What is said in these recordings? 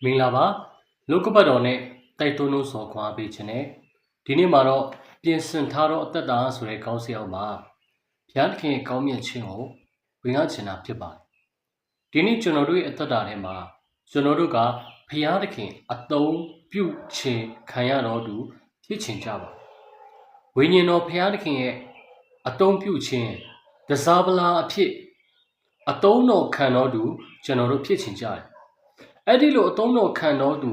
မင်္ဂလာပါလောကပတ်တော်နဲ့တိုက်တွန်းလို့ဆော်ခွာပေးခြင်းနဲ့ဒီနေ့မှာတော့ပြင်ဆင်ထားတော့အသက်တာဆိုတဲ့ကောင်းစရာမှာဘုရားသခင်ကောင်းမြတ်ခြင်းကိုဝင်ရောက်ချင်တာဖြစ်ပါတယ်ဒီနေ့ကျွန်တော်တို့ရဲ့အသက်တာထဲမှာကျွန်တော်တို့ကဘုရားသခင်အသုံးပြုခြင်းခံရတော်သူဖြစ်ချင်ကြပါဝိညာဉ်တော်ဘုရားသခင်ရဲ့အသုံးပြုခြင်းတစားပလာအဖြစ်အသုံးတော်ခံတော်သူကျွန်တော်တို့ဖြစ်ချင်ကြတယ်အဲ့ဒီလိုအသုံးတော်ခံတော်သူ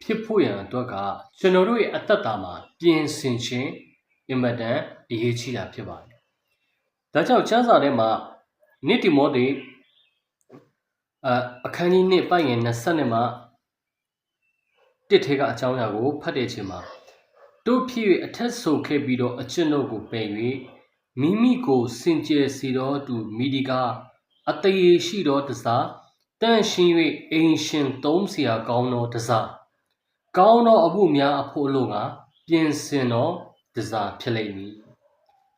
ဖြစ်ဖို့ရန်အတွက်ကကျွန်တော်တို့ရဲ့အသက်တာမှာပြင်ဆင်ခြင်းအင်မတန်အရေးကြီးတာဖြစ်ပါတယ်။ဒါကြောင့်ကျမ်းစာထဲမှာနိတိမောသေအခန်းကြီး1ပိုက်ငယ်20မှာတစ်ထဲကအကြောင်းအရာကိုဖတ်တဲ့ချိန်မှာတို့ဖြစ်၍အထက်ဆိုခဲ့ပြီးတော့အကျင့်တို့ကိုပယ်၍မိမိကိုစင်ကြယ်စေတော်သူမိဒီကအတရေရှိတော်တစားတန့်ရှင်း၍အိမ်ရှင်သုံးเสียကောင်းသောတစားကောင်းသောအမှုများအဖို့လို့ကပြင်ဆင်တော်တစားဖြစ်လိမ့်မည်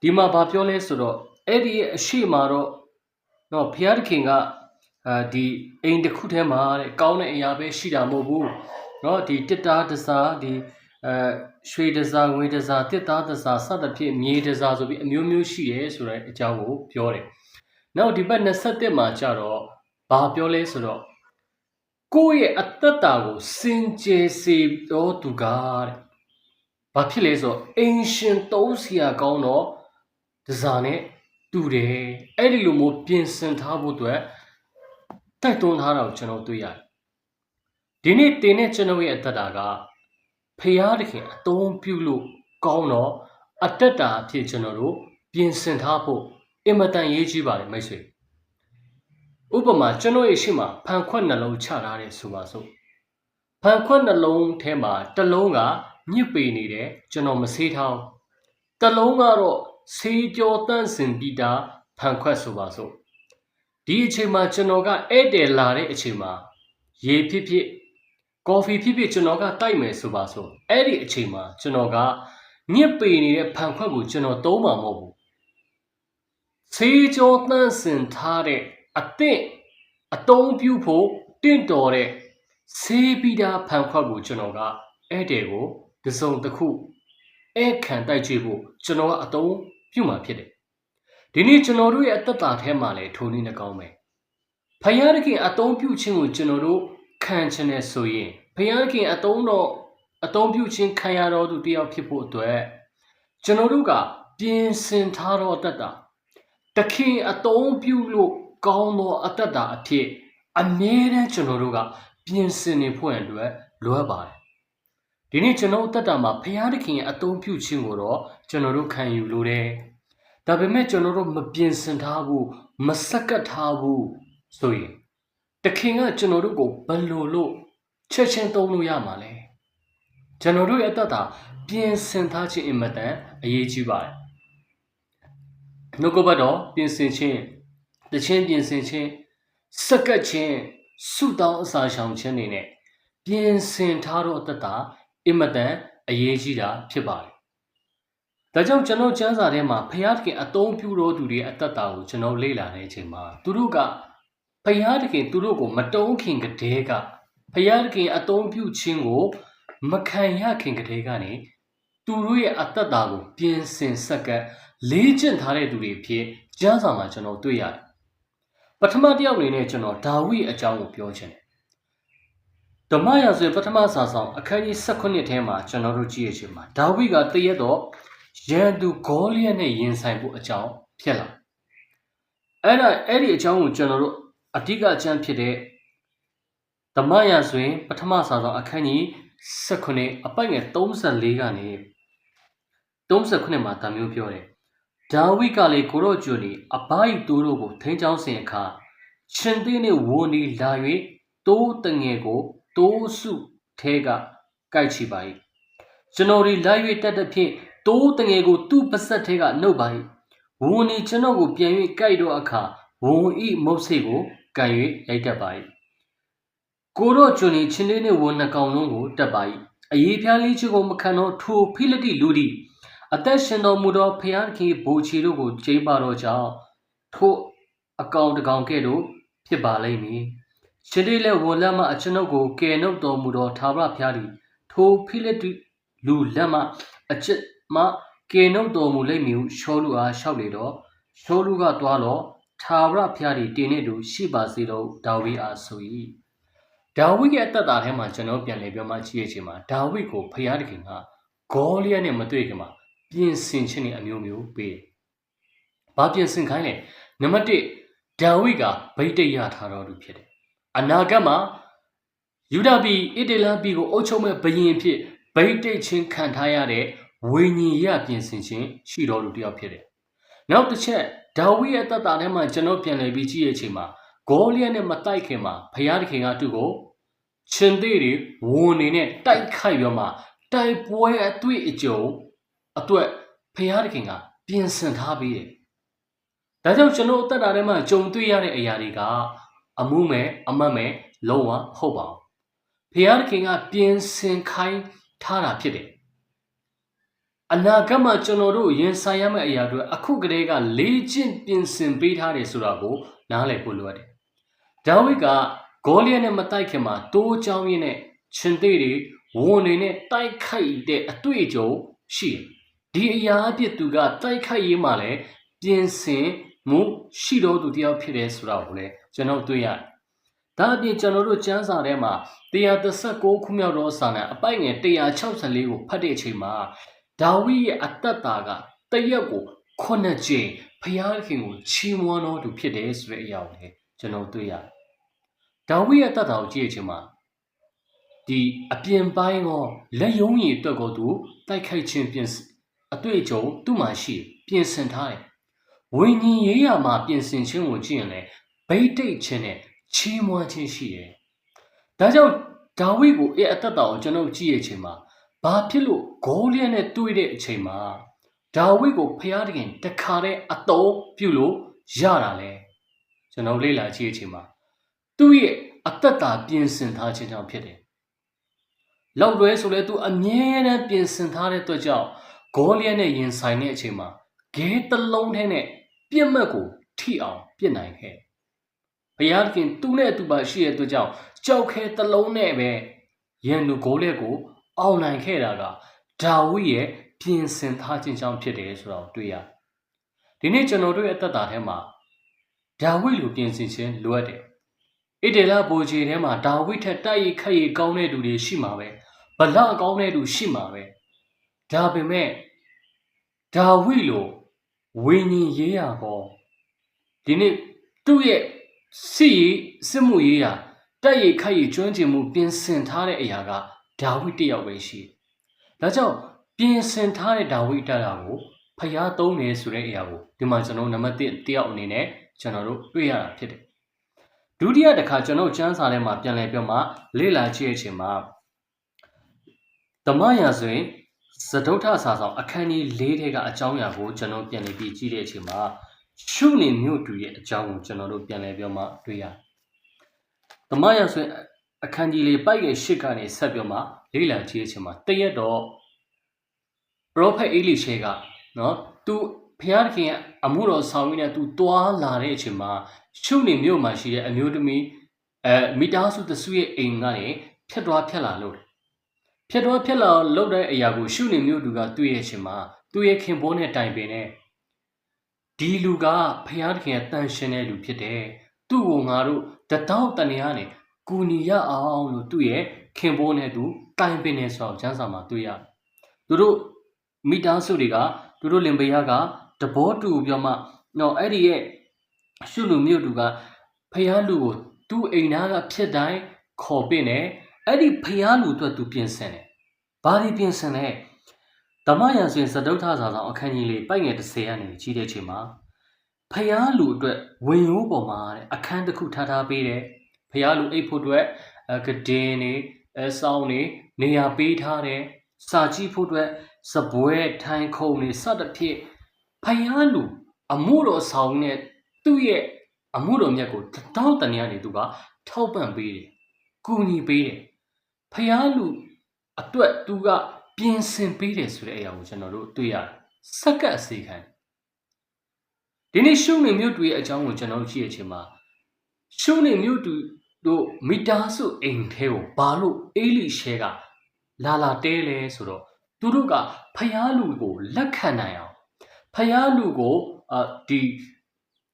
ဒီမှာဘာပြောလဲဆိုတော့အဲ့ဒီအရှိမှာတော့ဘုရားသခင်ကဒီအိမ်တစ်ခုထဲမှာတဲ့ကောင်းတဲ့အရာပဲရှိတာမဟုတ်ဘူးဒီတစ်သားတစားဒီရွှေတစားငွေတစားတစ်သားတစားစသဖြင့်မြေတစားဆိုပြီးအမျိုးမျိုးရှိတယ်ဆိုတဲ့အကြောင်းကိုပြောတယ်နောက်ဒီဘက်21မှာကျတော့ဘာပြောလဲဆိုတော့ကိုယ့်ရဲ့အသက်တာကိုစင်ကြယ်စေတော်သူကတဲ့ဘာဖြစ်လဲဆိုတော့အိမ်ရှင်သုံးเสียကောင်းတော့တစားနဲ့တူတယ်အဲ့ဒီလိုမျိုးပြင်ဆင်ထားဖို့အတွက်တိုက်တွန်းထားတာကိုကျွန်တော်တွေ့ရတယ်ဒီနေ့တင်တဲ့ကျွန်တော်ရဲ့အသက်တာကဖရာသခင်အသုံးပြုလို့ကောင်းတော့အသက်တာအဖြစ်ကျွန်တော်တို့ပြင်ဆင်ထားဖို့အင်မတန်ရေးကြီးပါတယ်မိတ်ဆွေဥပမာကျွန်တော်ရဲ့ရှေ့မှာဖန်ခွက်နှလုံးချထားတယ်ဆိုပါစို့ဖန်ခွက်နှလုံးထဲမှာတစ်လုံးကညစ်ပေနေတယ်ကျွန်တော်မဆေးထားတစ်လုံးကတော့ဆေးကြောတန့်စင်ပြီးတာဖန်ခွက်ဆိုပါစို့ဒီအချိန်မှာကျွန်တော်ကဧည့်သည်လာတဲ့အချိန်မှာရေဖြစ်ဖြစ်ကော်ဖီဖြစ်ဖြစ်ကျွန်တော်ကတိုက်မယ်ဆိုပါစို့အဲ့ဒီအချိန်မှာကျွန်တော်ကညစ်ပေနေတဲ့ဖန်ခွက်ကိုကျွန်တော်သုံးမှာမဟုတ်ဘူးဆေးကြောတန့်စင်ထားတဲ့အသင့်အသုံးပြုဖို့တင့်တော်တဲ့ဆေးပြီးသားဖန်ခွက်ကိုကျွန်တော်ကဧည့်သည်ကိုတစုံတစ်ခုဧည့်ခံတိုက်ကြည့်ဖို့ကျွန်တော်ကအသုံးပြုမှာဖြစ်တယ်ဒီနေ့ကျွန်တော်တို့ရဲ့အသက်တာထဲမှာလည်းထိုနည်းနှကောင်းပဲဖယားသခင်အသုံးပြုခြင်းကိုကျွန်တော်တို့ခံချင်တယ်ဆိုရင်ဖယားသခင်အသုံးပြုခြင်းခံရတော်သူတယောက်ဖြစ်ဖို့အတွက်ကျွန်တော်တို့ကပြင်ဆင်ထားတော်တတ်တာတခင်အသုံးပြုလို့ကောင်းသောအသက်တာအဖြစ်အမြဲတမ်းကျွန်တော်တို့ကပြင်ဆင်နေဖို့အတွက်လိုအပ်ပါတယ်ဒီနေ့ကျွန်တော်အသက်တာမှာဖယားသခင်ရဲ့အသုံးပြုခြင်းကိုတော့ကျွန်တော်တို့ခံယူလို့တယ်ဒါပေမဲ့ကျွန်တော်တို့မပြင်ဆင်ထားဘူးမစက္ကပ်ထားဘူးဆိုရင်တခင်ကကျွန်တော်တို့ကိုဘယ်လိုလို့ချက်ချင်းသုံးလို့ရမှာလဲကျွန်တော်တို့ရဲ့အသက်တာပြင်ဆင်ထားခြင်းအင်မတန်အရေးကြီးပါတယ်နှုတ်ကပတ်တော်ပြင်ဆင်ခြင်းတခြင်းပြင်ဆင်ခြင်းစက္ကပ်ခြင်းဆုတောင်းအစာရှောင်ခြင်းတွေနဲ့ပြင်ဆင်ထားတော့အသက်တာအင်မတန်အရေးကြီးတာဖြစ်ပါတယ်ဒါကြောင့်ကျွန်တော်ကျမ်းစာထဲမှာဖယားသခင်အသုံးပြုတော်သူတွေအသက်တာကိုကျွန်တော်လေ့လာတဲ့အချိန်မှာသူတို့ကဖယားသခင်သူတို့ကိုမတုံးခင်ကတည်းကဖယားသခင်အသုံးပြုခြင်းကိုမခံရခင်ကတည်းကနေသူတို့ရဲ့အသက်တာကိုပြင်ဆင်စက္ကပ်လေ့ကျင့်ထားတဲ့သူတွေဖြစ်ကျမ်းစာမှာကျွန်တော်တွေ့ရတယ်ပထမတစ်ယောက်အနေနဲ့ကျွန်တော်ဒါဝိအကြောင်းကိုပြောချင်တယ်ဓမ္မရာဇဝင်ပထမစာဆောင်အခန်းကြီး18ထဲမှာကျွန်တော်တို့ကြည့်ရခြင်းမှာဒါဝိကတရက်တော့ရန်သူဂေါလိယက်နဲ့ရင်ဆိုင်ဖို့အကြောင်းဖြစ်လာအဲ့ဒီအကြောင်းကိုကျွန်တော်တို့အဓိကအကျမ်းဖြစ်တဲ့ဓမ္မရာဇဝင်ပထမစာဆောင်အခန်းကြီး18အပိုက်ငယ်34ကနေ39မှာဒါမျိုးပြောတယ်ဒါဝိကလည်းကိုရော့ကျွန်းဤအဘိုက်တိုးတို့ကိုထိန်းချောင်းစဉ်အခါရှင်သေးနှင့်ဝန်းဒီလာ၍တိုးတငယ်ကိုတိုးစုထဲကကိုက်ချပါ၏ကျွန်တော်ဒီလာ၍တက်တဲ့ဖြင့်တိုးတငယ်ကိုသူ့ပါဆက်ထဲကနှုတ်ပါ၏ဝန်းဒီကျွန်တော်ကိုပြန်၍ကိုက်တော့အခါဝန်းဤမုတ်ဆိတ်ကိုကန်၍ရိုက်တတ်ပါ၏ကိုရော့ကျွန်းဤချင်းလေးနှင့်ဝန်းနှကောင်လုံးကိုတက်ပါ၏အရေးပြားလေးချကိုမခံတော့ထိုဖိလတိလူသည်အသက်ရှင်တော်မူသောဖယားသခင်ဘိုချီတို့ကိုကျိန်းပါတော့ကြောင်းထိုအကောင်တကောင်ကဲ့သို့ဖြစ်ပါလိမ့်မည် ရှင်ဒီလက်ဝန်လက်မှအကျွန်ုပ်ကိုကယ်နှုတ်တော်မူသောထာဝရဘုရားသည်ထိုဖိလိတိလူလက်မှအချက်မှကယ်နှုတ်တော်မူလိမ့်မည်ဟုရှောလူအားလျှောက်လေတော့ရှောလူကတွားတော့ထာဝရဘုရားသည်တင်းနှင့်တူရှိပါစေတော့ဒါဝိအားဆို၏ဒါဝိရဲ့အသက်တာထဲမှာကျွန်တော်ပြန်လည်ပြောမှကြည့်ရခြင်းမှာဒါဝိကိုဖျားတခင်ကဂေါလိယနဲ့မတွေ့ခင်မှာပြင်ဆင်ခြင်းနဲ့အမျိုးမျိုးပေးတယ်။ဘာပြင်ဆင်ခိုင်းလဲနံပါတ်1ဒါဝိကဗိတ်တိတ်ရထားတော်သူဖြစ်တယ်။အနာဂတ်မှာယူဒပြည်ဣတေလပြည်ကိုအုပ်ချုပ်မဲ့ဘုရင်ဖြစ်ဗိတ်တိတ်ချင်းခံထားရတဲ့ဝိညာဉ်ရပြင်ဆင်ခြင်းရှိတော်သူတစ်ယောက်ဖြစ်တယ်။နောက်တစ်ချက်ဒါဝိရဲ့အသက်တာထဲမှာကျွန်တော်ပြန်လည်ပြီးကြည့်ရခြင်းမှာဂေါလိယနဲ့မတိုက်ခင်မှာဖျားတခင်ကသူ့ကိုရှင်သေးတွေဝန်နေနဲ့တိုက်ခိုက်ပြီးမှတိုက်ပွဲအတွေ့အကြုံအတွက်ဖျားတခင်ကပြင်ဆင်ထားပြီးတယ်။ဒါကြောင့်ကျွန်တော်အသက်တာထဲမှာကြုံတွေ့ရတဲ့အရာတွေကအမှုမဲ့အမတ်မဲ့လုံးဝဟုတ်ပါဘူး။ဖျားတခင်ကပြင်ဆင်ခိုင်းထားတာဖြစ်တယ်။အနာဂတ်မှာကျွန်တော်တို့ရင်ဆိုင်ရမယ့်အရာတွေအခုကတည်းကလေ့ကျင့်ပြင်ဆင်ပေးထားတယ်ဆိုတာကိုနားလည်ဖို့လိုအပ်တယ်။ဒါဝိဒ်ကဂေါလိယနဲ့မတိုက်ခင်မှာတိုးချောင်းရင်းနဲ့ရှင်သေးတွေဝန်နေနဲ့တိုက်ခိုက်တဲ့အတွေ့အကြုံရှိတယ်။ဒီအရာအဖြစ်သူကတိုက်ခိုက်ရေးမှာလည်းပြင်ဆင်မှုရှိတော်သူတယောက်ဖြစ်တယ်ဆိုတာကိုလည်းကျွန်တော်တွေ့ရတယ်။ဒါအပြင်ကျွန်တော်တို့ကျမ်းစာထဲမှာ139ခုမြောက်သောစာနဲ့အပိုက်ငယ်164ကိုဖတ်တဲ့အချိန်မှာဒါဝိရဲ့အသက်တာကတရက်ကို9ကြိမ်ဖျားခင်ကိုချီးမွမ်းတော်သူဖြစ်တယ်ဆိုတဲ့အရာကိုလည်းကျွန်တော်တွေ့ရတယ်။ဒါဝိရဲ့အသက်တာကိုကြည့်ချိန်မှာဒီအပြင်ပိုင်းကလက်ယုံရည်အတွက်ကိုသူတိုက်ခိုက်ခြင်းပြင်အတွေ့အကြုံသူ့မှာရှိပြင်ဆင်ထားတယ်။ဝိညာဉ်ရေးရာမှာပြင်ဆင်ခြင်းကိုကြည့်ရင်လည်းဗိတ်တိတ်ခြင်းနဲ့ချီးမွမ်းခြင်းရှိတယ်။ဒါကြောင့်ဒါဝိကိုအသက်တာကိုကျွန်တော်ကြည့်ရချိန်မှာဘာဖြစ်လို့ဂေါလိယနဲ့တွေ့တဲ့အချိန်မှာဒါဝိကိုဖျားတခင်တခါတည်းအတော်ပြုလို့ရတာလဲကျွန်တော်လေ့လာကြည့်ရချိန်မှာသူ့ရဲ့အသက်တာပြင်ဆင်ထားခြင်းကြောင့်ဖြစ်တယ်။လောက်လွဲဆိုလဲသူအမြဲတမ်းပြင်ဆင်ထားတဲ့အတွက်ကြောင့်ဂေါလိယနဲ့ရင်ဆိုင်တဲ့အချိန်မှာဂဲတလုံးထဲနဲ့ပြစ်မှတ်ကိုထိအောင်ပြစ်နိုင်ခဲ့။ဘုရားခင်သူ့နဲ့သူပါရှိတဲ့အတွက်ကြောင့်ကြောက်ခဲတလုံးနဲ့ပဲရန်သူဂေါလိယကိုအောင်နိုင်ခဲ့တာကဒါဝိရဲ့ပြင်ဆင်ထားခြင်းကြောင့်ဖြစ်တယ်ဆိုတာကိုတွေ့ရတယ်။ဒီနေ့ကျွန်တော်တို့ရဲ့အသက်တာထဲမှာဒါဝိလိုပြင်ဆင်ခြင်းလိုအပ်တယ်။ဣတေလဘိုးကြီးထဲမှာဒါဝိထက်တိုက်ရိုက်ခက်ရကောင်းတဲ့သူတွေရှိမှာပဲ။ဗလကောင်းတဲ့သူရှိမှာပဲ။ဒါပေမဲ့ဒါဝိလိုဝိညာဉ်ရေးရာပေါ်ဒီနေ့သူ့ရဲ့စစ်မှုရေးရာတိုက်ရိုက်ခက်ရကျွမ်းကျင်မှုပြင်ဆင်ထားတဲ့အရာကဒါဝိတယောက်ပဲရှိတယ်။ဒါကြောင့်ပြင်ဆင်ထားတဲ့ဒါဝိတက်တာကိုဖျားသုံးနေဆိုတဲ့အရာကိုဒီမှာကျွန်တော်နံပါတ်1တယောက်အနေနဲ့ကျွန်တော်တို့တွေ့ရတာဖြစ်တယ်။ဒုတိယတစ်ခါကျွန်တော်ကျမ်းစာထဲမှာပြန်လည်ပြောမှလေ့လာကြည့်အချိန်မှာသမယဆိုရင်သဒုဋ္ဌစာဆောင်အခန်းကြီး4ထဲကအကြောင်းအရာကိုကျွန်တော်ပြန်လည်ပြီးကြည့်တဲ့အချိန်မှာရှုနေမြို့တူရဲ့အကြောင်းကိုကျွန်တော်တို့ပြန်လည်ပြောမှတွေ့ရတယ်။သမယဆိုရင်အခန်းကြီးလေးပိုက်ရဲ့ရှစ်ကနေဆက်ပြောမှလေ့လာကြည့်အချိန်မှာတရက်တော့ပရောဖက်အေလိရှေကနော်သူဖျားသခင်အမှုတော်ဆောင်ရင်းနဲ့သူတွားလာတဲ့အချိန်မှာရှုနေမြို့မှာရှိတဲ့အမျိုးသမီးမိသားစုတစုရဲ့အိမ်ကနေဖြတ်လာလို့ဖြတ်လာလို့တဲ့အရာကိုရှုနေမြို့သူကတွေ့ရချိန်မှာသူ့ရဲ့ခင်ပွန်းနဲ့တိုင်ပင်နဲ့ဒီလူကဖျားသခင်ရဲ့တန်ရှင်တဲ့လူဖြစ်တယ်သူ့ကိုငါတို့တတောက်တနေရနဲ့ကူညီရအောင်လို့သူ့ရဲ့ခင်ပွန်းနဲ့သူတိုင်ပင်နေဆိုတော့ကျမ်းစာမှာတွေ့ရသူတို့မိသားစုတွေကသူတို့လင်ပယားကတဘောတူပြောမှတော့အဲ့ဒီရဲ့ရှုလူမြို့သူကဖျားလူကိုသူ့အိမ်သားကဖြစ်တိုင်းခေါ်ပင့်တယ်အဲ့ဒီဖျားလူအတွက်သူပြင်ဆင်တယ်ဘာဒီပြင်ဆင်လဲဓမ္မယံဆိုရင်သဒုဋ္ဌစာဆောင်အခန်းကြီးလေးပိုက်ငယ်30ကနေကြီးတဲ့ချိန်မှာဖျားလူအတွက်ဝင်ရိုးပေါ်မှာတဲ့အခန်းတစ်ခုထားပေးတယ်ဖျားလူအိတ်ဖို့အတွက်ကဒင်းနေစောင်းနေရာပေးထားတယ်စာကြည့်ဖို့အတွက်စပွဲထိုင်ခုံနေစသဖြင့်ဖယားလူအမှုတော်ဆောင်နဲ့သူ့ရဲ့အမှုတော်မြတ်ကိုတောင်းတနေရနေသူကထောက်ပံ့ပေးတယ်ကူညီပေးတယ်ဖယားလူအတွက်သူကပြင်ဆင်ပေးတယ်ဆိုတဲ့အရာကိုကျွန်တော်တို့တွေ့ရတယ်စက္ကပ်အစီခံဒီနေ့ရှုနေမြို့တူရဲ့အကြောင်းကိုကျွန်တော်ကြည့်ရခြင်းမှာရှုနေမြို့တူ တို့မိသားစုအိမ်ထဲကိုဘာလို့အေလိရှဲကလာတဲလဲဆိုတော့သူတို့ကဖျားလူကိုလက်ခံနိုင်အောင်ဖျားလူကိုဒီ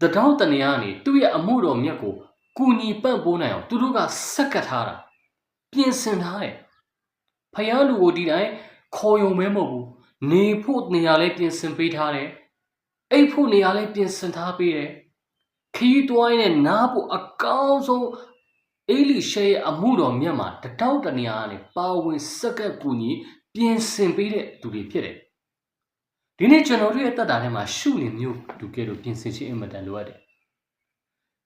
တတောင်းတနေရကနေသူ့ရဲ့အမှုတော်မြတ်ကိုကူညီပံ့ပိုးနိုင်အောင်သူတို့ကစက်ကတ်ထားတာပြင်ဆင်ထားတယ်ဖျားလူကိုဒီတိုင်းခေါ်ယုံမဲမဟုတ်ဘူးနေဖို့နေရာလဲပြင်ဆင်ပေးထားတယ်အိပ်ဖို့နေရာလဲပြင်ဆင်ထားပေးတယ်ခီးတွိုင်းနဲ့နားဖို့အကောင်းဆုံးအေလိရှဲရဲ့အမှုတော်မြတ်မှာတတောင်းတနေရာကနေပါဝင်စက်ကတ်ကူညီပြင်ဆင်ပေးတဲ့သူတွေဖြစ်တယ်ဒီနေ့ကျွန်တော်တို့ရဲ့တက်တာထဲမှာရှုနေမျိုးသူကဲလို့ပြင်ဆင်ခြင်းအင်မတန်လိုအပ်တယ်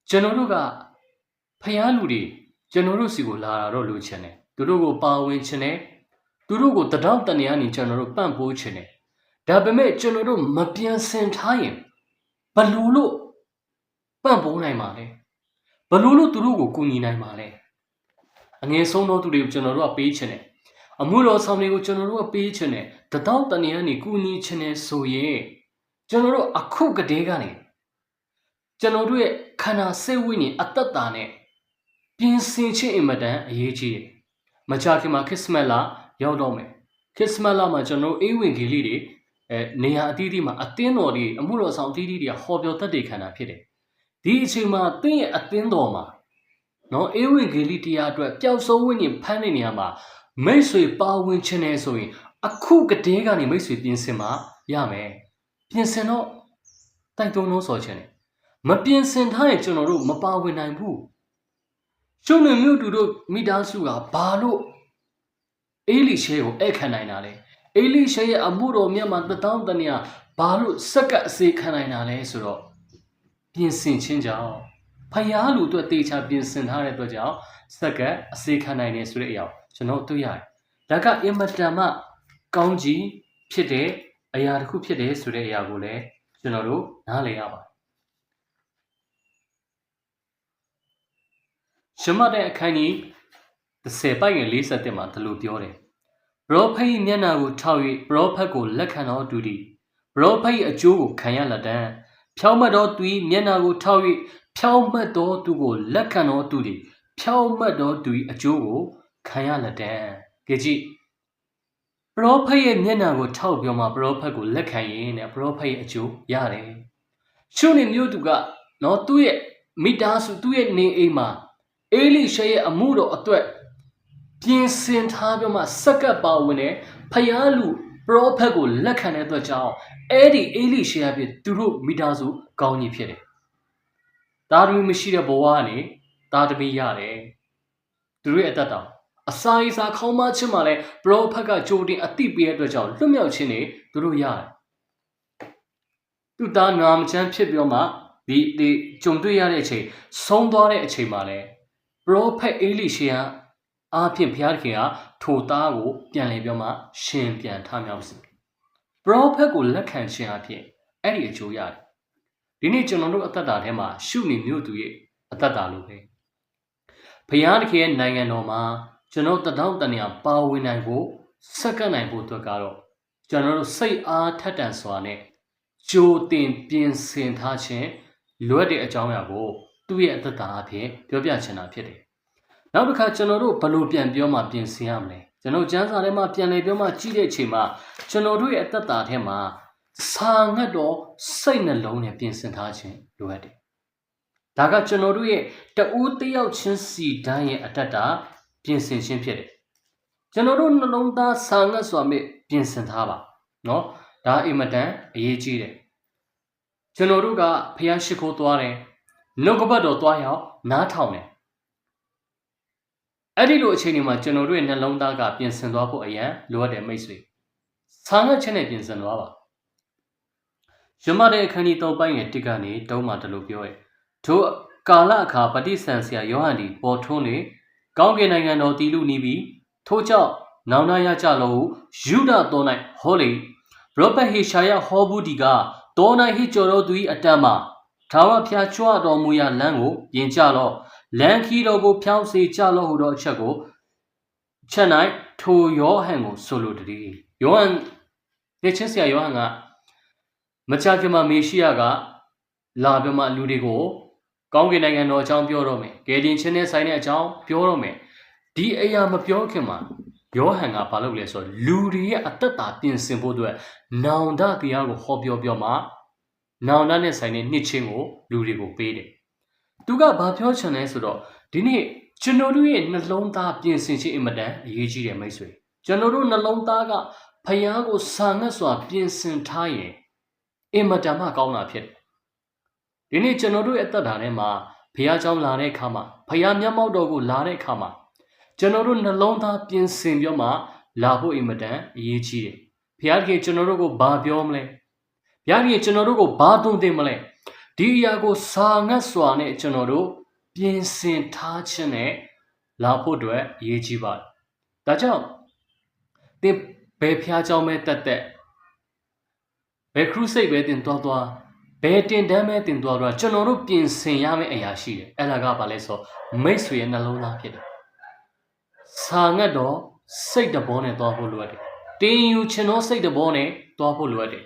ကျွန်တော်တို့ကဖျားလူတွေကျွန်တော်တို့စီကိုလာတာတော့လိုချင်တယ်သူတို့ကိုပါဝင်ချင်တယ်သူတို့ကိုတတောင်းတနေရာနေကျွန်တော်တို့ပံ့ပိုးချင်တယ်ဒါပေမဲ့ကျွန်တော်တို့မပြင်ဆင်ထားရင်ဘလို့ပံ့ပိုးနိုင်မှာလဲဘလို့သူတို့ကိုကူညီနိုင်မှာလဲအငယ်ဆုံးသောသူတွေကိုကျွန်တော်တို့ကပေးချင်တယ်အမှုတော်ဆောင်တွေကိုကျွန်တော်တို့ကပေးချင်တယ်တတောင်းတနေရာနေကူညီချင်တယ်ဆိုရင်ကျွန်တော်တို့အခုကတည်းကနေကျွန်တော်တို့ရဲ့ခန္ဓာစိတ်ဝိညာဉ်အတ္တတာနဲ့ပြင်ဆင်ခြင်းအင်မတန်အရေးကြီးတယ်မကြာခင်မှာခရစ်စမတ်လရောက်တော့မယ်ခရစ်စမတ်လမှာကျွန်တော်အေးဝင်ကြီးလေးတွေနေရာအသီးသီးမှာအသင်းတော်တွေအမှုတော်ဆောင်အသီးသီးတွေကဟောပြောတတ်တဲ့ခန္ဓာဖြစ်တယ်ဒီအချိန်မှာသင်ရဲ့အသင်းတော်မှာနော်အေးဝင်ကြီးလေးတရားအတွက်ပျောက်ဆုံးဝိညာဉ်ဖမ်းတဲ့နေရာမှာမိတ်ဆွေပါဝင်ခြင်းနဲ့ဆိုရင်အခုကတည်းကနေမိတ်ဆွေပြင်ဆင်မှာရမယ်ပြင်ဆင်တော့တိုက်တွန်းလို့ဆိုချင်တယ်မပြင်ဆင်ထားရင်ကျွန်တော်တို့မပါဝင်နိုင်ဘူးရှုံနေမြို့သူတို့မိသားစုကဘာလို့အေလိရှဲကိုဧခံနိုင်တာလဲအေလိရှဲရဲ့အမှုတော်မြတ်မှာတတောင်းတနေရဘာလို့စက္ကပ်အစေခံနိုင်တာလဲဆိုတော့ပြင်ဆင်ခြင်းကြောင့်ဖယားလူတို့တေချာပြင်ဆင်ထားတဲ့အတွက်ကြောင့်စက္ကပ်အစေခံနိုင်တယ်ဆိုတဲ့အရာကျွန်တော်တွေ့ရတယ်ဒါကအင်မတန်မှကောင်းကြီးဖြစ်တဲ့အရာတစ်ခုဖြစ်တယ်ဆိုတဲ့အရာကိုလည်းကျွန်တော်တို့နားလည်ရပါတယ်ရှမတဲ့အခန်းကြီး30ပိုက်ငယ်47မှာဒီလိုပြောတယ်ပရောဖက်၏မျက်နှာကိုထောက်၍ပရောဖက်ကိုလက်ခံတော်သူသည်ပရောဖက်၏အကျိုးကိုခံရလက်တံဖြောင်းမတ်တော်သူ၏မျက်နှာကိုထောက်၍ဖြောင်းမတ်တော်သူကိုလက်ခံတော်သူသည်ဖြောင်းမတ်တော်သူ၏အကျိုးကိုခံရလက်တံကြည့်ကြည့်ပရောဖက်ရဲ့မျက်နှာကိုထောက်ပြောမှပရောဖက်ကိုလက်ခံရင်တဲ့ပရောဖက်ရဲ့အကျိုးရတယ်ရှုနေမျိုးသူကနော်သူ့ရဲ့မိသားစုသူ့ရဲ့နေအိမ်မှာအေလိရှဲရဲ့အမှုတော်အတွက်ပြင်ဆင်ထားပြီးမှစက္ကပ်ပါဝင်တဲ့ဖယားလူပရောဖက်ကိုလက်ခံတဲ့အတွက်ကြောင့်အဲ့ဒီအေလိရှဲအဖြစ်သူတို့မိသားစုကောင်းကြီးဖြစ်တယ်။သားသမီးမရှိတဲ့ဘဝကနေသားသမီးရတယ်။သူတို့ရဲ့အသက်တာအစာရစာခေါင်းမချင်းမှလည်းပရောဖက်ကကြိုတင်အသိပေးတဲ့အတွက်ကြောင့်လွတ်မြောက်ခြင်းတွေသူတို့ရတယ်။သူသားနာမချမ်းဖြစ်ပြီးမှဒီကြုံတွေ့ရတဲ့အချိန်ဆုံးသွားတဲ့အချိန်မှာလည်းပရောဖက်အေလိရှေဟာအားဖြင့်ဘုရားသခင်ကထိုသားကိုပြန်လည်ပြောမှရှင်ပြန်ထမြောက်စေပရောဖက်ကိုလက်ခံခြင်းအဖြစ်အဲ့ဒီအကျိုးရတယ်ဒီနေ့ကျွန်တော်တို့အသက်တာထဲမှာရှုနေမြို့သူရဲ့အသက်တာလိုပဲဘုရားသခင်ရဲ့နိုင်ငံတော်မှာကျွန်တော်တတောင်းတနေရာပါဝင်နိုင်ဖို့စက္ကန့်နိုင်ဖို့အတွက်ကတော့ကျွန်တော်တို့စိတ်အားထက်တန်စွာနဲ့ကြိုတင်ပြင်ဆင်ထားခြင်းလွတ်တဲ့အကြောင်းအရာကိုသူ့ရဲ့အသက်တာအဖြစ်ပြောပြချင်တာဖြစ်တယ်နောက်တစ်ခါကျွန်တော်တို့ဘယ်လိုပြန်ပြောမှပြင်ဆင်ရမလဲကျွန်တော်ကျမ်းစာထဲမှာပြန်လည်ပြောမှကြည့်တဲ့အချိန်မှာကျွန်တော်တို့ရဲ့အသက်တာထဲမှာစာငတ်တော်စိတ်နှလုံးနဲ့ပြင်ဆင်ထားခြင်းလိုအပ်တယ်ဒါကကျွန်တော်တို့ရဲ့တဦးတယောက်ချင်းစီတိုင်းရဲ့အတ္တတာပြင်ဆင်ခြင်းဖြစ်တယ်ကျွန်တော်တို့နှလုံးသားစာငတ်စွာမြပြင်ဆင်ထားပါเนาะဒါအင်မတန်အရေးကြီးတယ်ကျွန်တော်တို့ကဖျားရှိခိုးသွားတယ်နှုတ်ကပတ်တော်သွားရောက်နားထောင်တယ်အဲ့ဒီလိုအချိန်တွေမှာကျွန်တော်တို့ရဲ့နှလုံးသားကပြင်ဆင်သွားဖို့အရန်လိုအပ်တယ်မိတ်ဆွေစာငတ်ခြင်းနဲ့ပြင်ဆင်သွားပါရမတဲ့အခန်းကြီး3ပိုင်းငယ်1ကနေ3မှာတလို့ပြောရဲထိုကာလအခါပဋိသင်ဆရာယောဟန်ဒီပေါ်ထွန်းလေကောင်းကင်နိုင်ငံတော်တည်လူနီးပြီးထို့ကြောင့်နောင်နာရကြလောဟုယူဒတော်၌ဟောလေပရောဖက်ဟေရှာယဟောဘူးဒီကတော်၌ဟိကျော်တော်သူ၏အတ္တမှာထာဝရဘုရားကြွတော်မူရာလမ်းကိုပြင်ကြလော့လမ်းခီးတော်ကိုဖြောင်းစေကြလော့ဟုသောအချက်ကိုချက်၌ထိုယောဟန်ကိုဆိုလိုတည်းယောဟန်ရဲ့ချင်းဆရာယောဟန်ကမကြာခင်မှာမေရှိယကလာပြီးမှလူတွေကို ကောင်းကင်နိုင်ငံတော်အကြောင်းပြောတော့မယ်ကယ်တင်ခြင်းနဲ့ဆိုင်တဲ့အကြောင်းပြောတော့မယ်ဒီအရာမပြောခင်မှာယောဟန်ကဘာလုပ်လဲဆိုတော့လူတွေရဲ့အသက်တာပြင်ဆင်ဖို့အတွက်နောင်တတရားကိုဟောပြောမှနောင်တနဲ့ဆိုင်တဲ့နှစ်ချင်းကိုလူတွေကိုပေးတယ်သူကဘာပြောချင်လဲဆိုတော့ဒီနေ့ကျွန်တော်တို့ရဲ့နှလုံးသားပြင်ဆင်ခြင်းအင်မတန်အရေးကြီးတယ်မိတ်ဆွေကျွန်တော်တို့နှလုံးသားကဖယားကိုစာငတ်စွာပြင်ဆင်ထားရင်အင်မတန်မှကောင်းတာဖြစ်တယ်ဒီနေ့ကျွန်တော်တို့ရဲ့အသက်တာထဲမှာဖယားเจ้าလာတဲ့အခါမှာဖယားမျက်မှောက်တော်ကိုလာတဲ့အခါမှာကျွန်တော်တို့နှလုံးသားပြင်ဆင်ပြီးမှလာဖို့အင်မတန်အရေးကြီးတယ်ဖယားကြီးကျွန်တော်တို့ကိုဘာပြောမလဲဖယားကြီးကျွန်တော်တို့ကိုဘာသွန်သင်မလဲဒီအရာကိုစာငတ်စွာနဲ့ကျွန်တော်တို့ပြင်ဆင်ထားခြင်းနဲ့လာဖို့အတွက်အရေးကြီးပါတယ်ဒါကြောင့်သင်ဘယ်ဖျားเจ้าမဲတက်ဘယ်ခရုစိတ်ပဲတင်သွားဘယ်တင်တန်းပဲတင်သွားကျွန်တော်တို့ပြင်ဆင်ရမယ့်အရာရှိတယ်အဲ့ဒါကဘာလဲဆိုမိတ်ဆွေရဲ့နှလုံးသားဖြစ်တယ်စာငတ်တော့စိတ်တဘောနဲ့သွားဖို့လိုအပ်တယ်တင်ယူခြင်းတော့စိတ်တဘောနဲ့သွားဖို့လိုအပ်တယ်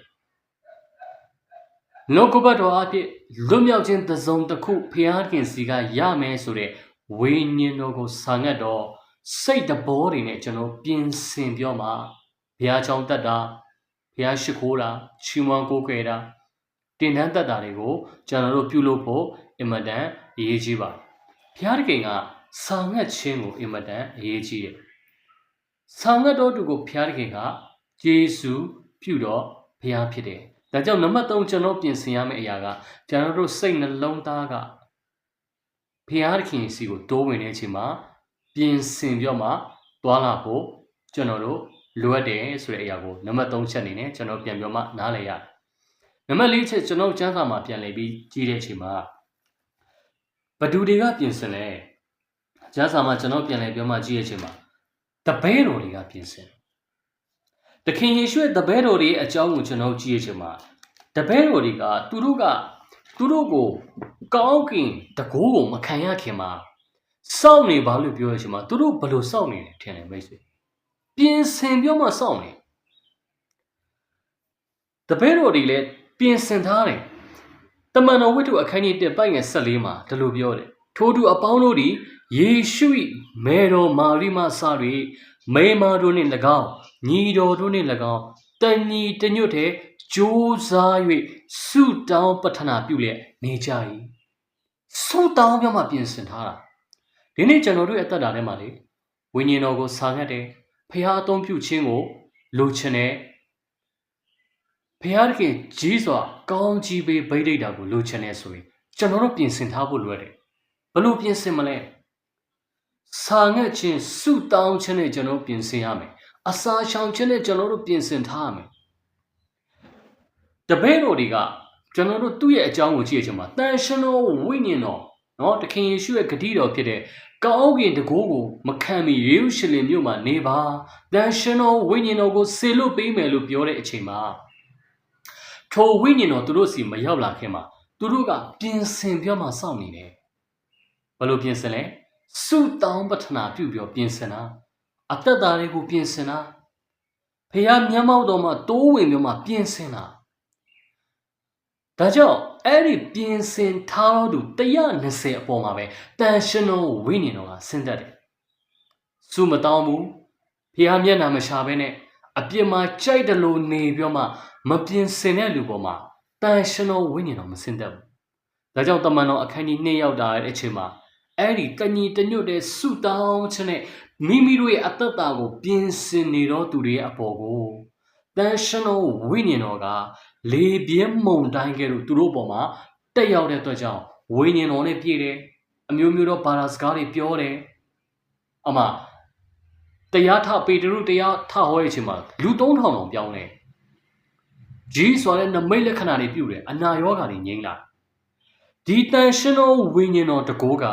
နှုတ်ကပတ်တော်အဖြစ်လွတ်မြောက်ခြင်းတစ်စုံတစ်ခုဖျားခင်စီကရမယ်ဆိုတဲ့ဝိညာဉ်တော်ကိုစာငတ်တော့စိတ်တဘောတွေနဲ့ကျွန်တော်ပြင်ဆင်ပြောမှာဘုရားကြောင့်တတ်တာဘုရားရှိခိုးတာချီးမွမ်းကိုးကွယ်တာတင်တန်းတတ်တာတွေကိုကျွန်တော်တို့ပြုလုပ်ဖို့အင်မတန်အရေးကြီးပါတယ်ဘုရားတခင်ကစာငတ်ခြင်းကိုအင်မတန်အရေးကြီးတယ်စာငတ်တော်သူကိုဘုရားတခင်ကယေရှုပြုတော်ဘုရားဖြစ်တယ်ဒါကြောင့်နံပါတ်3ကျွန်တော်ပြင်ဆင်ရမယ့်အရာကကျွန်တော်တို့စိတ်နှလုံးသားကဘုရားသခင်စီကိုတိုးဝင်တဲ့အချိန်မှာပြင်ဆင်ပြီးမှသွားလာဖို့ကျွန်တော်တို့လိုအပ်တယ်ဆိုတဲ့အရာကိုနံပါတ်3ချက်အနေနဲ့ကျွန်တော်ပြန်ပြောမှနားလည်ရတယ်။နံပါတ်4ချက်ကျွန်တော်ကျမ်းစာမှာပြန်လည်ပြီးကြည့်တဲ့အချိန်မှာဘသူတွေကပြင်ဆင်လဲ။ကျမ်းစာမှာကျွန်တော်ပြန်လည်ပြောမှကြည့်တဲ့အချိန်မှာတပည့်တော်တွေကပြင်ဆင်။သခင်ယေရှုရဲ့တပည့်တော်တွေအကြောင်းကိုကျွန်တော်ကြည့်တဲ့အချိန်မှာတပည့်တော်တွေကသူတို့ကိုကောင်းကင်တကိုးကိုမခံရခင်မှာစောင့်နေပါလို့ပြောရချင်မှာသူတို့ဘယ်လိုစောင့်နေလဲထင်တယ်မိတ်ဆွေပြင်ဆင်ပြောမှစောင့်နေတပည့်တော်တွေလည်းပြင်ဆင်ထားတယ်တမန်တော်ဝိတ္ထုအခန်းကြီး1ပိုက်ငယ်14မှာဒီလိုပြောတယ်ထိုသူအပေါင်းတို့သည်ယေရှု၏မေတော်မာရိမစ၍မိန်းမတို့နှင့်၎င်းညီတော်တို့နှင့်၎င်းတညီတညွတ်တဲ့ကြိုးစား၍ဆုတောင်းပတ္ထနာပြုလျက်နေကြ၏ဆုတောင်းပြောမှပြင်ဆင်ထားတာဒီနေ့ကျွန်တော်တို့အသက်တာထဲမှာလေဝိညာဉ်တော်ကိုစာငတ်တယ်ဖခင်အသုံးပြုခြင်းကိုလိုချင်တယ်ဖခင်တခင်ကြီးစွာကောင်းကြီးပေးဗိဒိတ်တာကိုလိုချင်တယ်ဆိုရင်ကျွန်တော်တို့ပြင်ဆင်ထားဖို့လိုတယ်ဘယ်လိုပြင်ဆင်မလဲစာငတ်ခြင်းဆုတောင်းခြင်းနဲ့ကျွန်တော်ပြင်ဆင်ရမယ်အစာရှောင်ခြင်းနဲ့ကျွန်တော်တို့ပြင်ဆင်ထားရမယ်တပည့်တော်တွေကကျွန်တော်တို့သူ့ရဲ့အကြောင်းကိုကြည့်ရချင်မှာတန်ရှင်တော်ဝိညာဉ်တော်နော်တခင်ယေရှုရဲ့ဂတိတော်ဖြစ်တဲ့ကောင်းကင်တကိုးကိုမခံမီယေရုရှလင်မြို့မှာနေပါတန်ရှင်တော်ဝိညာဉ်တော်ကိုဆေလွတ်ပေးမယ်လို့ပြောတဲ့အချိန်မှာထိုဝိညာဉ်တော်သူတို့စီမရောက်လာခင်မှာသူတို့ကပြင်ဆင်ပြောမှစောင့်နေတယ်ဘယ်လိုပြင်ဆင်လဲဆုတောင်းပတ္ထနာပြုပြီးပြင်ဆင်တာအသက်တာတွေကိုပြင်ဆင်တာဖခင်မျက်မှောက်တော်မှာတိုးဝင်ပြီးမှပြင်ဆင်တာဒါကြောင့်အဲ့ဒီပြင်ဆင်ထားတော်သူ120အပေါ်မှာပဲတန်ရှင်တော်ဝိညာဉ်တော်ကဆင်းသက်တယ်။စုမတောင်းဘူး။ဖခင်မျက်နှာမရှာဘဲနဲ့အပြစ်မှာကြိုက်တယ်လို့နေပြီးမှမပြင်ဆင်တဲ့လူပေါ်မှာတန်ရှင်တော်ဝိညာဉ်တော်မဆင်းသက်ဘူး။ဒါကြောင့်တမန်တော်အခန်းကြီး2ရောက်တာတဲ့အချိန်မှာအဲ့ဒီတညီတညွတ်တဲ့စုတောင်းခြင်းနဲ့မိမိတို့ရဲ့အသက်တာကိုပြင်ဆင်နေတော်သူတွေရဲ့အပေါ်ကိုတန်ရှင်တော်ဝိညာဉ်တော်ကလေပြင်းမုန်တိုင်းကဲ့သို့သူတို့ပေါ်မှာတက်ရောက်တဲ့အတွက်ကြောင့်ဝိညာဉ်တော်နဲ့ပြည့်တယ်အမျိုးမျိုးသောဘာသာစကားတွေပြောတယ်အမတရားထပေတရုတရားထဟောတဲ့အချိန်မှာလူ3000တောင်ပြောင်းတယ်ဂျီးဆိုတဲ့နမိတ်လက္ခဏာတွေပြုတယ်အနာရောဂါတွေငြိမ်းလာဒီတန်ရှင်တော်ဝိညာဉ်တော်တကိုးက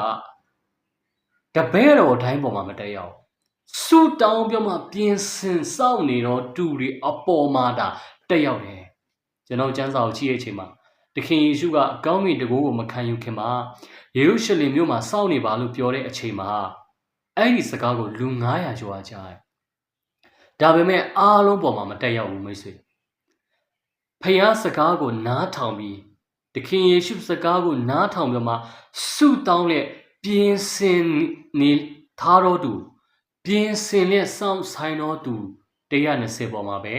တပည့်တော်တိုင်းပေါ်မှာမတက်ရောက်ဆုတောင်းပြောမှပြင်ဆင်စောင့်နေတော့တူတွေအပေါ်မှာဒါတက်ရောက်တယ်ကျွန်တော်ကျမ်းစာကိုကြည့်ရချိန်မှာတခင်ယေရှုကအကောင်းမြတ်တကိုးကိုမခံယူခင်မှာယေရုရှလင်မြို့မှာစောင့်နေပါလို့ပြောတဲ့အချိန်မှာအဲ့ဒီစကားကိုလူ900ကျော်ကြားတယ်။ဒါပေမဲ့အားလုံးပေါ်မှာမတက်ရောက်ဘူးမိတ်ဆွေ။ဖခင်စကားကိုနားထောင်ပြီးတ တခင်ယေရှုစကားကိုနားထောင်ပြီးမှဆုတောင်းလက်ပြင်ဆင်နေထားတော်သူပြင်ဆင်လက်စောင့်ဆိုင်တော်သူ120ပေါ်မှာပဲ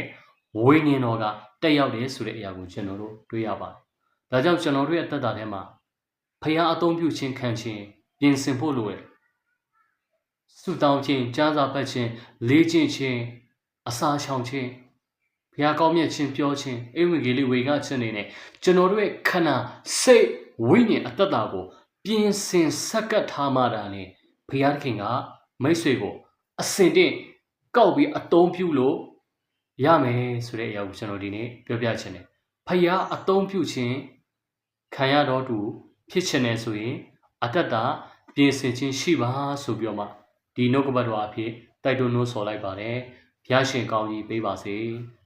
ဝိညာဉ်တော်ကတက်ရောက်တယ်ဆိုတဲ့အရာကိုကျွန်တော်တို့တွေ့ရပါတယ်။ဒါကြောင့်ကျွန်တော်တို့ရဲ့အသက်တာထဲမှာဖခင်အသုံးပြုခြင်းခံခြင်းပြင်ဆင်ဖို့လိုတယ်။ဆုတောင်းခြင်းကြားစာပတ်ခြင်းလေးကျင့်ခြင်းအစာရှောင်ခြင်းဘုရားကောင်းမြတ်ခြင်းပြောခြင်းဧဝံဂေလိဝေငှခြင်းတွေနဲ့ကျွန်တော်တို့ရဲ့ခန္ဓာစိတ်ဝိညာဉ်အသက်တာကိုပြင်ဆင်ဆက်ကပ်ထားမှတာလေဘုရားသခင်ကမိတ်ဆွေကိုအစဉ်တင့်ကောက်ပြီးအသုံးပြုလို့ရမယ်ဆိုတဲ့အရာကိုကျွန်တော်ဒီနေ့ပြောပြချင်တယ်။ဖယားအသုံးပြုခြင်းခံရတော်သူဖြစ်ချင်တယ်ဆိုရင်အတ္တတာပြင်ဆင်ခြင်းရှိပါဆိုပြီးတော့မှဒီနှုတ်ကပတ်တော်အဖြစ်တိုက်တွန်းလို့ဆိုလိုက်ပါတယ်။ဘုရားရှင်ကောင်းကြီးပေးပါစေ။